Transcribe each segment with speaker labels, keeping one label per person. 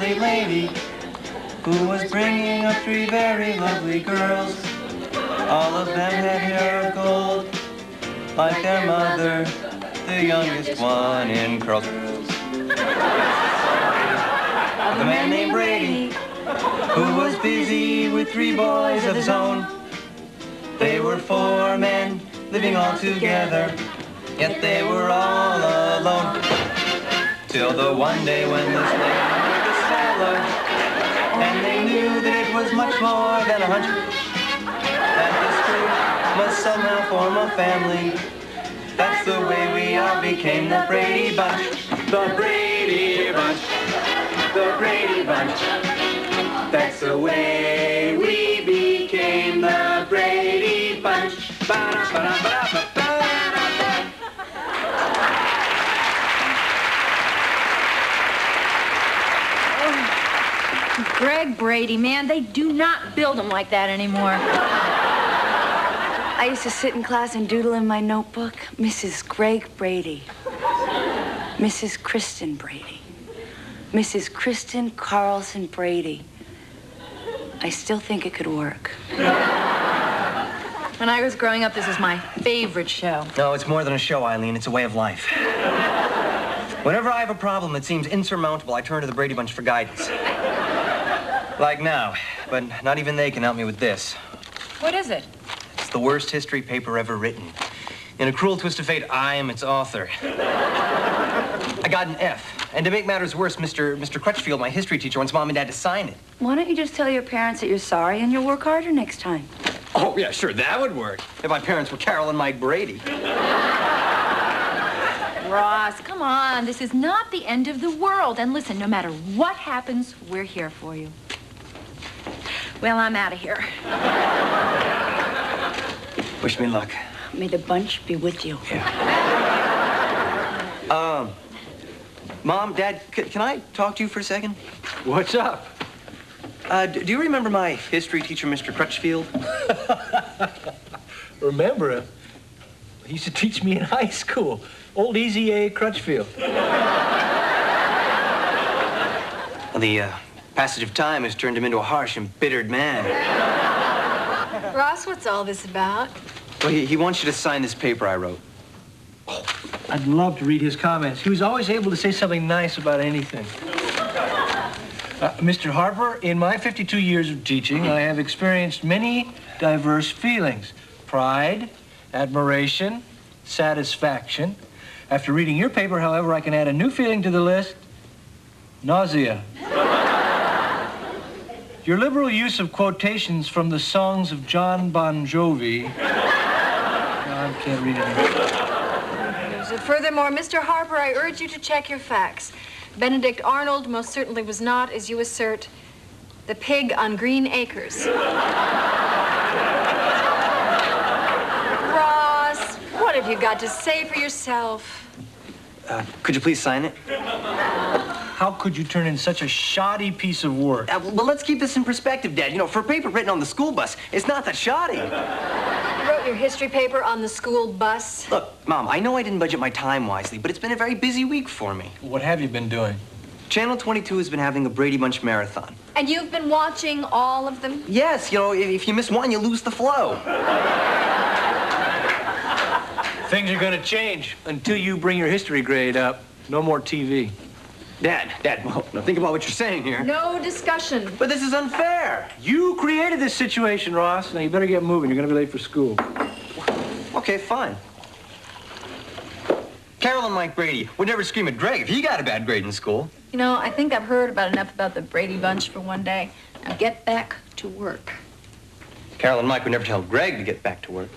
Speaker 1: lovely lady who was bringing up three very lovely girls. All of them had hair of gold, like their mother, the youngest one in curls. A man named Brady, who was busy with three boys of his own. They were four men living all together, yet they were all alone. Till the one day when this lady heard a sailor, and they knew that it was much more than a hunch, that this crew must somehow form a family. That's the way we all became the Brady Bunch. The Brady Bunch. The Brady Bunch. That's the way we became the Brady Bunch.
Speaker 2: Greg Brady, man, they do not build them like that anymore.
Speaker 3: I used to sit in class and doodle in my notebook, Mrs. Greg Brady, Mrs. Kristen Brady, Mrs. Kristen Carlson Brady. I still think it could work.
Speaker 2: When I was growing up, this was my favorite show.
Speaker 1: No, it's more than a show, Eileen. It's a way of life. Whenever I have a problem that seems insurmountable, I turn to the Brady Bunch for guidance. Like now, but not even they can help me with this.
Speaker 2: What is it?
Speaker 1: It's the worst history paper ever written. In a cruel twist of fate, I am its author. I got an F. And to make matters worse, Mr. Crutchfield, my history teacher, wants Mom and Dad to sign it.
Speaker 3: Why don't you just tell your parents that you're sorry and you'll work harder next time?
Speaker 1: Oh, yeah, sure, that would work. If my parents were Carol and Mike Brady.
Speaker 2: Ross, come on. This is not the end of the world. And listen, no matter what happens, we're here for you. Well, I'm out of here.
Speaker 1: Wish me luck.
Speaker 3: May the bunch be with you.
Speaker 1: Yeah. Mom, Dad, can I talk to you for a second?
Speaker 4: What's up?
Speaker 1: Do you remember my history teacher, Mr. Crutchfield?
Speaker 4: Remember him? He used to teach me in high school. Old Easy A. Crutchfield.
Speaker 1: Well, the passage of time has turned him into a harsh, embittered man.
Speaker 5: Ross, what's all this about?
Speaker 1: Well, he wants you to sign this paper I wrote.
Speaker 4: Oh, I'd love to read his comments. He was always able to say something nice about anything. Mr. Harper, in my 52 years of teaching, I have experienced many diverse feelings. Pride, admiration, satisfaction. After reading your paper, however, I can add a new feeling to the list: nausea. Your liberal use of quotations from the songs of John Bon Jovi. No, I can't read it anymore.
Speaker 5: So furthermore, Mr. Harper, I urge you to check your facts. Benedict Arnold most certainly was not, as you assert, the pig on Green Acres. Ross, what have you got to say for yourself?
Speaker 1: Could you please sign it?
Speaker 4: How could you turn in such a shoddy piece of work?
Speaker 1: Well, let's keep this in perspective, Dad. You know, for a paper written on the school bus, it's not that shoddy.
Speaker 5: You wrote your history paper on the school bus?
Speaker 1: Look, Mom, I know I didn't budget my time wisely, but it's been a very busy week for me.
Speaker 4: What have you been doing?
Speaker 1: Channel 22 has been having a Brady Bunch marathon.
Speaker 5: And you've been watching all of them?
Speaker 1: Yes, you know, if you miss one, you lose the flow.
Speaker 4: Things are going to change until you bring your history grade up. No more TV.
Speaker 1: Dad, well, now think about what you're saying here.
Speaker 5: No discussion.
Speaker 1: But this is unfair.
Speaker 4: You created this situation, Ross. Now you better get moving. You're going to be late for school.
Speaker 1: Okay, fine. Carol and Mike Brady would never scream at Greg if he got a bad grade in school.
Speaker 2: You know, I think I've heard about enough about the Brady Bunch for one day. Now get back to work.
Speaker 1: Carol and Mike would never tell Greg to get back to work.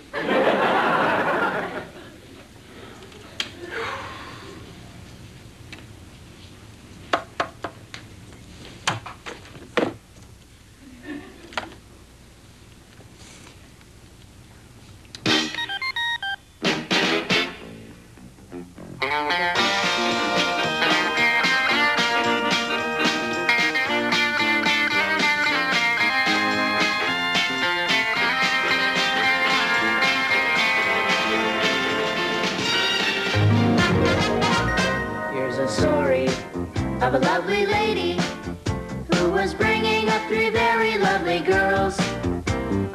Speaker 6: girls.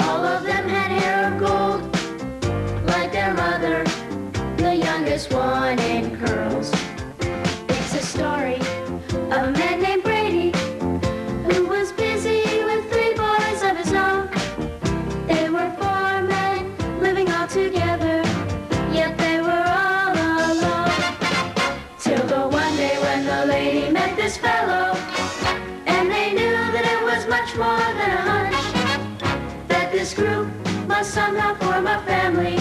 Speaker 6: All of them had hair of gold, like their mother, the youngest one in curls. It's a story of a man named Brady who was busy with 3 boys of his own. They were 4 men living all together, yet they were all alone. Till the one day when the lady met this fellow, and they knew that it was much more than a hunch, that this group must somehow form a family.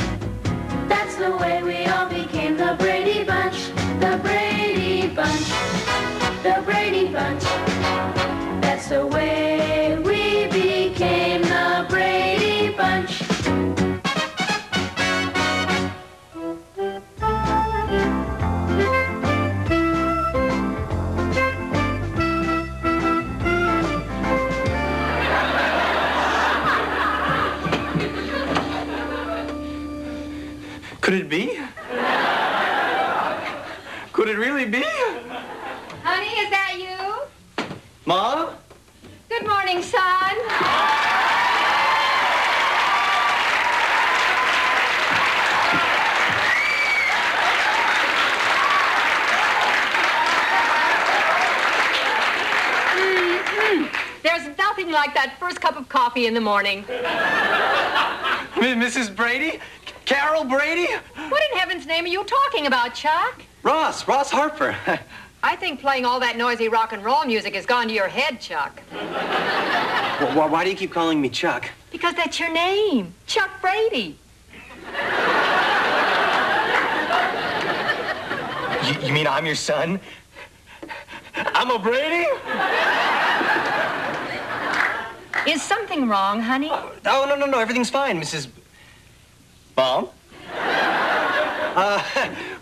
Speaker 6: That's the way we all became the Brady Bunch, the Brady Bunch, the Brady Bunch. That's the way we became the Brady Bunch.
Speaker 1: Could it be? Could it really be?
Speaker 5: Honey, is that you?
Speaker 1: Ma?
Speaker 5: Good morning, son. There's nothing like that first cup of coffee in the morning.
Speaker 1: Mrs. Brady? Carol Brady?
Speaker 5: What in heaven's name are you talking about, Chuck?
Speaker 1: Ross Harper.
Speaker 5: I think playing all that noisy rock and roll music has gone to your head, Chuck.
Speaker 1: Well, why do you keep calling me Chuck?
Speaker 5: Because that's your name, Chuck Brady.
Speaker 1: You mean I'm your son? I'm a Brady?
Speaker 5: Is something wrong, honey?
Speaker 1: Oh, no, everything's fine, Mrs. Mom?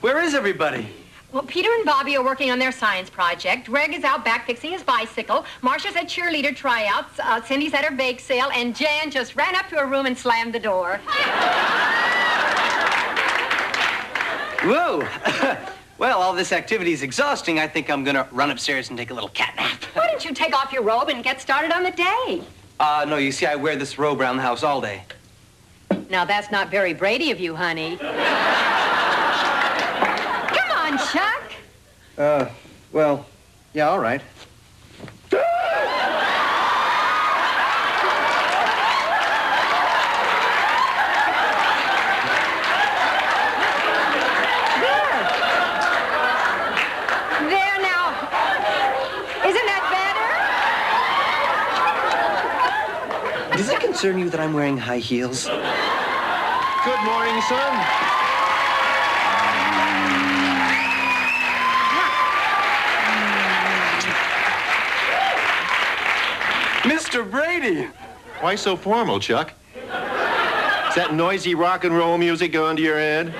Speaker 1: Where is everybody?
Speaker 5: Well, Peter and Bobby are working on their science project. Greg is out back fixing his bicycle. Marcia's at cheerleader tryouts. Cindy's at her bake sale. And Jan just ran up to her room and slammed the door.
Speaker 1: Whoa. Well, all this activity is exhausting. I think I'm gonna run upstairs and take a little cat nap.
Speaker 5: Why don't you take off your robe and get started on the day?
Speaker 1: No, you see, I wear this robe around the house all day.
Speaker 5: Now, that's not very Brady of you, honey. Come on, Chuck.
Speaker 1: Well, yeah, all right.
Speaker 5: There now. Isn't that better?
Speaker 1: Does it concern you that I'm wearing high heels?
Speaker 7: Good morning, son.
Speaker 1: Mr. Brady!
Speaker 7: Why so formal, Chuck? Is that noisy rock and roll music going to your head?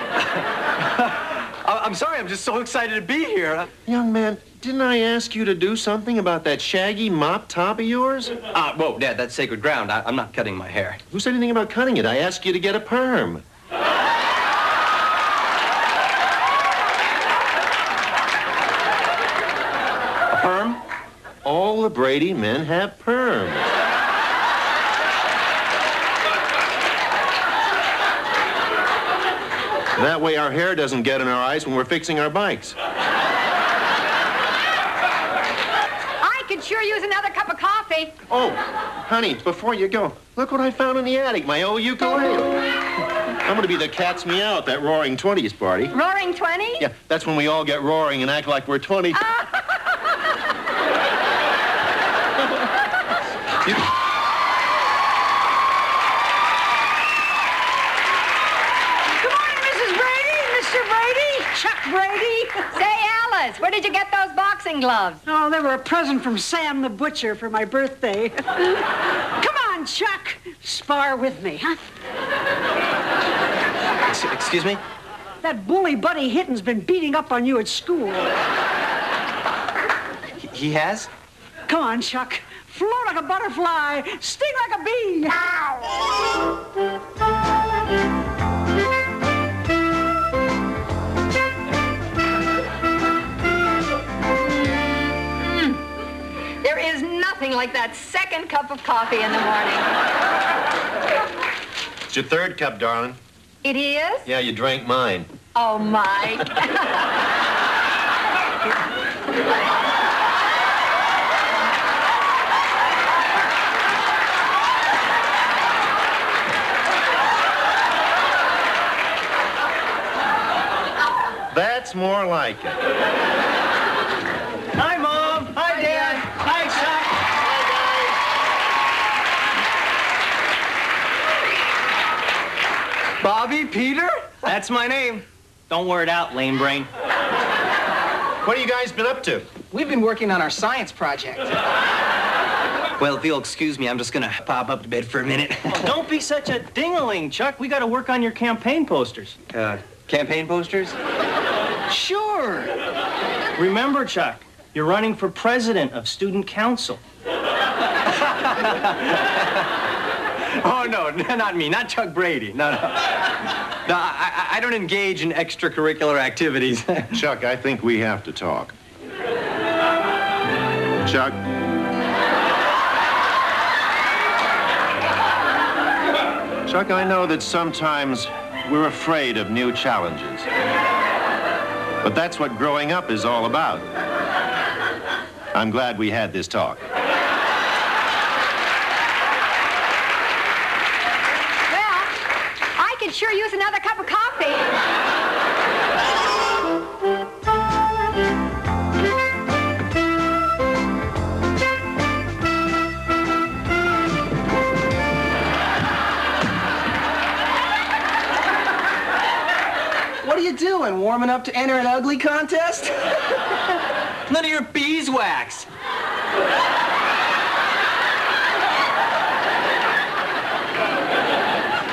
Speaker 1: I'm sorry, I'm just so excited to be here.
Speaker 7: Young man, didn't I ask you to do something about that shaggy mop top of yours?
Speaker 1: Whoa, Dad, that's sacred ground. I'm not cutting my hair.
Speaker 7: Who said anything about cutting it? I asked you to get a perm.
Speaker 1: A perm?
Speaker 7: All the Brady men have perms. That way our hair doesn't get in our eyes when we're fixing our bikes.
Speaker 5: I could sure use another cup of coffee.
Speaker 7: Oh, honey, before you go, look what I found in the attic, my old ukulele. I'm going to be the cat's meow at that Roaring 20s party.
Speaker 5: Roaring 20?
Speaker 7: Yeah, that's when we all get roaring and act like we're 20.
Speaker 8: Chuck Brady?
Speaker 5: Say, Alice, where did you get those boxing gloves?
Speaker 8: Oh, they were a present from Sam the Butcher for my birthday. Come on, Chuck. Spar with me, huh?
Speaker 1: Excuse me?
Speaker 8: That bully Buddy Hitton's been beating up on you at school.
Speaker 1: He has?
Speaker 8: Come on, Chuck. Float like a butterfly. Sting like a bee.
Speaker 5: There is nothing like that second cup of coffee in the morning.
Speaker 7: It's your third cup, darling.
Speaker 5: It is?
Speaker 7: Yeah, you drank mine.
Speaker 5: Oh, Mike.
Speaker 7: That's more like it.
Speaker 4: Hi, Mom. Hi, Dad. Hi, Chuck.
Speaker 1: Bobby, Peter? That's my name. Don't wear it out, lame brain.
Speaker 7: What have you guys been up to?
Speaker 9: We've been working on our science project.
Speaker 1: Well, if you'll excuse me, I'm just gonna pop up to bed for a minute.
Speaker 4: Well, don't be such a ding-a-ling, Chuck. We got to work on your campaign posters.
Speaker 1: Campaign posters?
Speaker 9: Sure.
Speaker 4: Remember, Chuck, you're running for president of student council.
Speaker 1: Oh, no, not me. Not Chuck Brady. No. No, I don't engage in extracurricular activities.
Speaker 7: Chuck, I think we have to talk. Chuck? Chuck, I know that sometimes we're afraid of new challenges. But that's what growing up is all about. I'm glad we had this talk.
Speaker 5: Well, I could sure use another cup of coffee.
Speaker 9: What are you doing? Warming up to enter an ugly contest?
Speaker 1: None of your beeswax.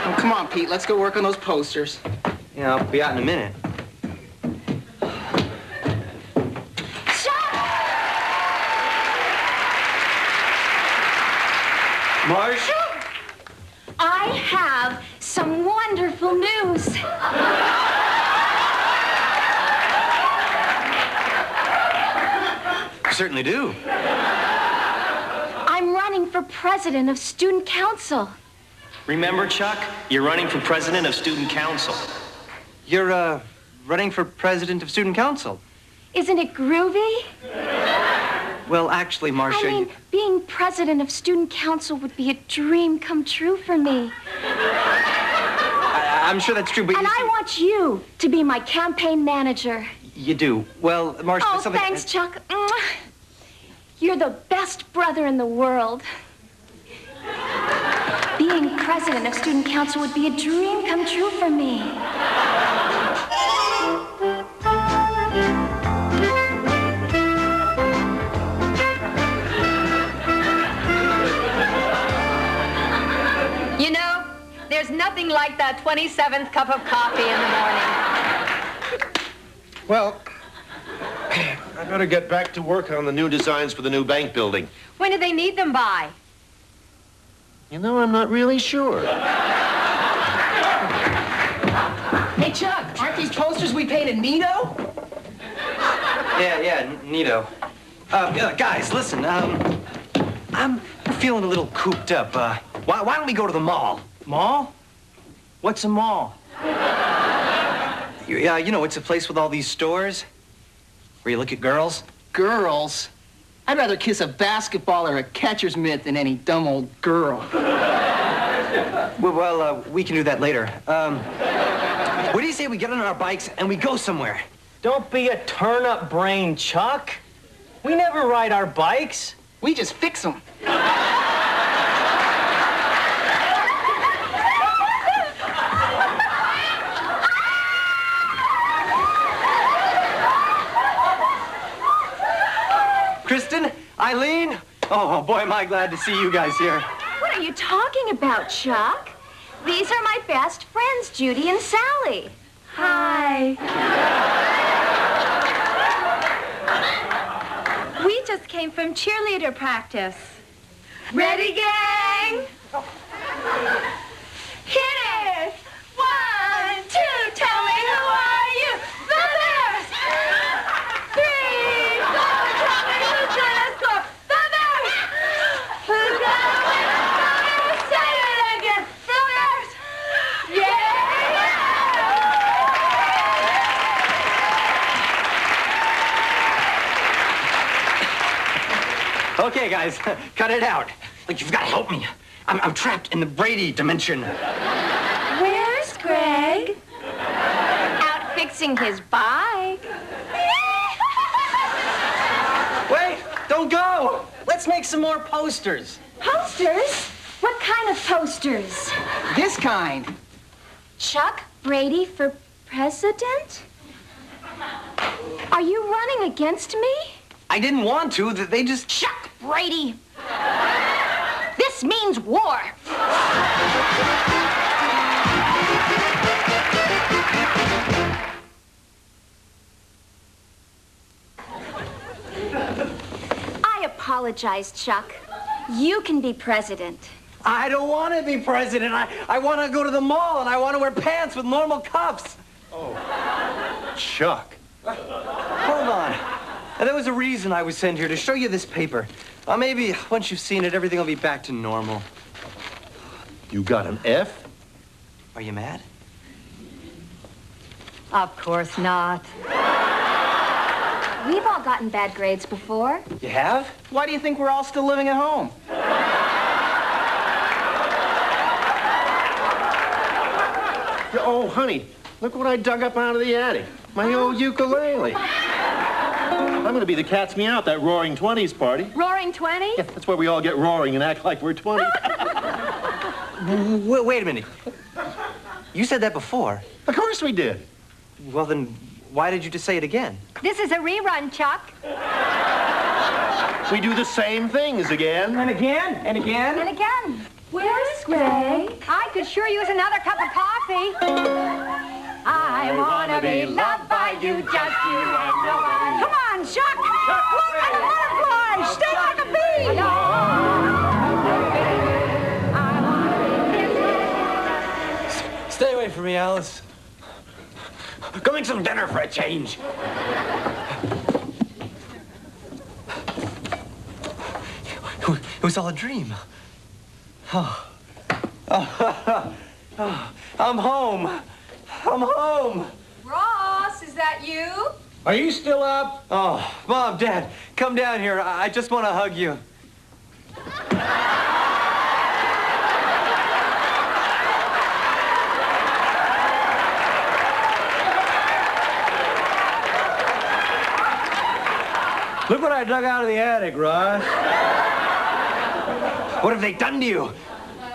Speaker 9: Oh, come on, Pete. Let's go work on those posters.
Speaker 1: Yeah, I'll be out in a minute. Marsh?
Speaker 2: I have some wonderful news.
Speaker 1: Certainly do.
Speaker 2: I'm running for president of student council.
Speaker 4: Remember, Chuck, you're running for president of student council.
Speaker 1: You're, running for president of student council.
Speaker 2: Isn't it groovy?
Speaker 1: Well, actually, Marcia...
Speaker 2: I mean, being president of student council would be a dream come true for me.
Speaker 1: I'm sure that's true, but
Speaker 2: And I want you to be my campaign manager.
Speaker 1: You do. Well, Marcia,
Speaker 2: Oh,
Speaker 1: something...
Speaker 2: thanks, Chuck. Mwah. You're the best brother in the world. Being president of student council would be a dream come true for me.
Speaker 5: You know, there's nothing like that 27th cup of coffee in the morning.
Speaker 7: Well, I better get back to work on the new designs for the new bank building.
Speaker 5: When do they need them by?
Speaker 7: You know, I'm not really sure.
Speaker 9: Hey, Chuck, aren't these posters we painted Nito?
Speaker 1: Yeah, neato. Guys, listen, I'm feeling a little cooped up. Why don't we go to the mall?
Speaker 4: Mall? What's a mall?
Speaker 1: Yeah, you know, it's a place with all these stores where you look at girls.
Speaker 9: Girls? I'd rather kiss a basketball or a catcher's mitt than any dumb old girl.
Speaker 1: Well, we can do that later. What do you say we get on our bikes and we go somewhere?
Speaker 4: Don't be a turnip brain, Chuck. We never ride our bikes.
Speaker 9: We just fix them.
Speaker 1: Kristen, Eileen, oh boy, am I glad to see you guys here.
Speaker 2: What are you talking about, Chuck? These are my best friends, Judy and Sally. Hi. We just came from cheerleader practice. Ready, gang? Hit it! 1, 2, tell me who are you? The Bears! 3, 4, tell me who's gonna score? The Bears!
Speaker 1: Okay, guys, cut it out. Like, you've got to help me. I'm trapped in the Brady dimension.
Speaker 2: Where's Greg?
Speaker 5: Out fixing his bike.
Speaker 1: Wait, don't go. Let's make some more posters.
Speaker 6: Posters? What kind of posters?
Speaker 9: This kind.
Speaker 6: Chuck Brady for president? Are you running against me?
Speaker 1: I didn't want to. They just...
Speaker 6: Chuck Brady! This means war! I apologize, Chuck. You can be president.
Speaker 1: I don't want to be president. I want to go to the mall, and I want to wear pants with normal cuffs.
Speaker 7: Oh. Chuck.
Speaker 1: Hold on. There was a reason I was sent here, to show you this paper. Maybe once you've seen it, everything will be back to normal.
Speaker 7: You got an F?
Speaker 1: Are you mad?
Speaker 5: Of course not.
Speaker 6: We've all gotten bad grades before.
Speaker 1: You have?
Speaker 9: Why do you think we're all still living at home?
Speaker 7: Oh, honey, look what I dug up out of the attic. My old ukulele. I'm going to be the cat's meow at that Roaring 20s party.
Speaker 5: Roaring 20?
Speaker 7: Yeah, that's where we all get roaring and act like we're 20.
Speaker 1: Wait a minute. You said that before.
Speaker 7: Of course we did.
Speaker 1: Well, then, why did you just say it again?
Speaker 5: This is a rerun, Chuck.
Speaker 7: We do the same things again.
Speaker 1: And again, and again.
Speaker 5: And again.
Speaker 6: Where's Greg?
Speaker 5: I could sure use another cup of coffee. I wanna be loved by you, just you and nobody.
Speaker 8: Come on, Chuck! Look at the butterfly! Stay like a bee!
Speaker 1: Stay away from me, Alice. Go make some dinner for a change. It was all a dream. Oh. I'm home. I'm home.
Speaker 2: Ross, is that you?
Speaker 4: Are you still up?
Speaker 1: Oh, Mom, Dad, come down here. I just want to hug you.
Speaker 4: Look what I dug out of the attic, Ross.
Speaker 1: What have they done to you?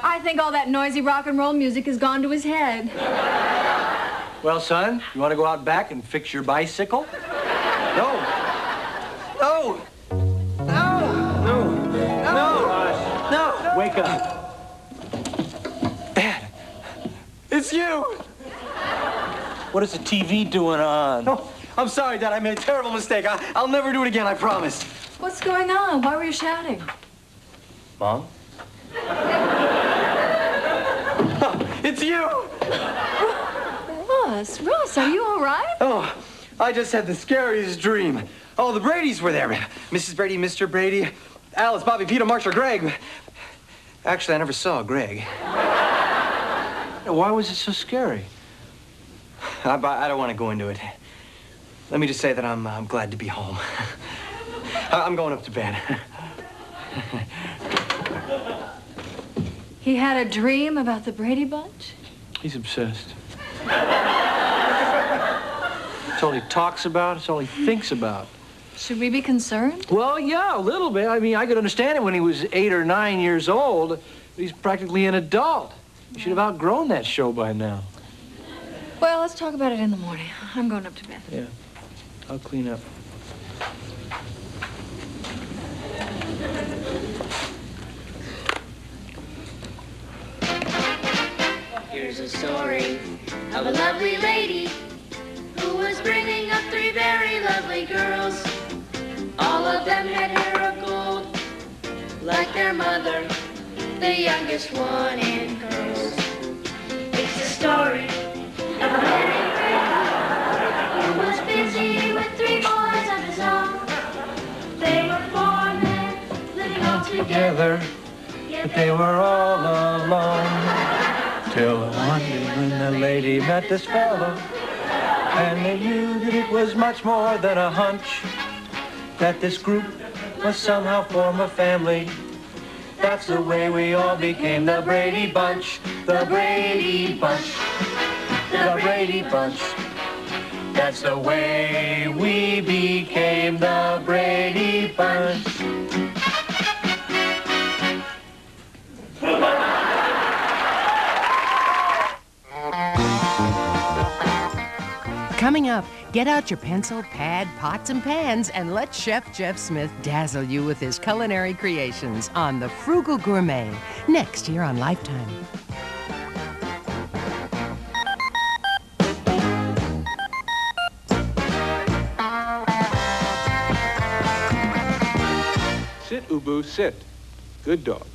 Speaker 2: I think all that noisy rock and roll music has gone to his head.
Speaker 4: Well, son, you want to go out back and fix your bicycle?
Speaker 1: No. No. No. No. No. No.
Speaker 4: Wake up.
Speaker 1: Dad, it's you.
Speaker 4: What is the TV doing on?
Speaker 1: Oh, I'm sorry, Dad. I made a terrible mistake. I'll never do it again, I promise.
Speaker 2: What's going on? Why were you shouting?
Speaker 1: Mom? Oh, it's you!
Speaker 2: Ross, are you all right?
Speaker 1: Oh, I just had the scariest dream. Oh, the Bradys were there. Mrs. Brady, Mr. Brady, Alice, Bobby, Peter, Marcia, Greg. Actually, I never saw Greg.
Speaker 4: Why was it so scary?
Speaker 1: I don't want to go into it. Let me just say that I'm glad to be home. I'm going up to bed.
Speaker 2: He had a dream about the Brady Bunch?
Speaker 4: He's obsessed. It's all he talks about. It's all he thinks about.
Speaker 2: Should we be concerned?
Speaker 4: Well, yeah, a little bit. I mean, I could understand it when he was 8 or 9 years old. He's practically an adult. He should have outgrown that show by now.
Speaker 2: Well, let's talk about it in the morning. I'm going up to bed.
Speaker 4: Yeah, I'll clean up.
Speaker 6: Here's a story of a lovely lady who was bringing up 3 very lovely girls. All of them had hair of gold, like their mother, the youngest one in curls. It's a story of a married lady who was busy with 3 boys of his own. They were 4 men living all together,
Speaker 4: But they were all alone. Till one day when the lady met this fellow, and they knew that it was much more than a hunch, that this group must somehow form a family. That's the way we all became the Brady Bunch. The Brady Bunch. The Brady Bunch. That's the way we became the Brady Bunch.
Speaker 10: Coming up, get out your pencil, pad, pots, and pans, and let Chef Jeff Smith dazzle you with his culinary creations on The Frugal Gourmet, next here on Lifetime.
Speaker 11: Sit, Ubu, sit. Good dog.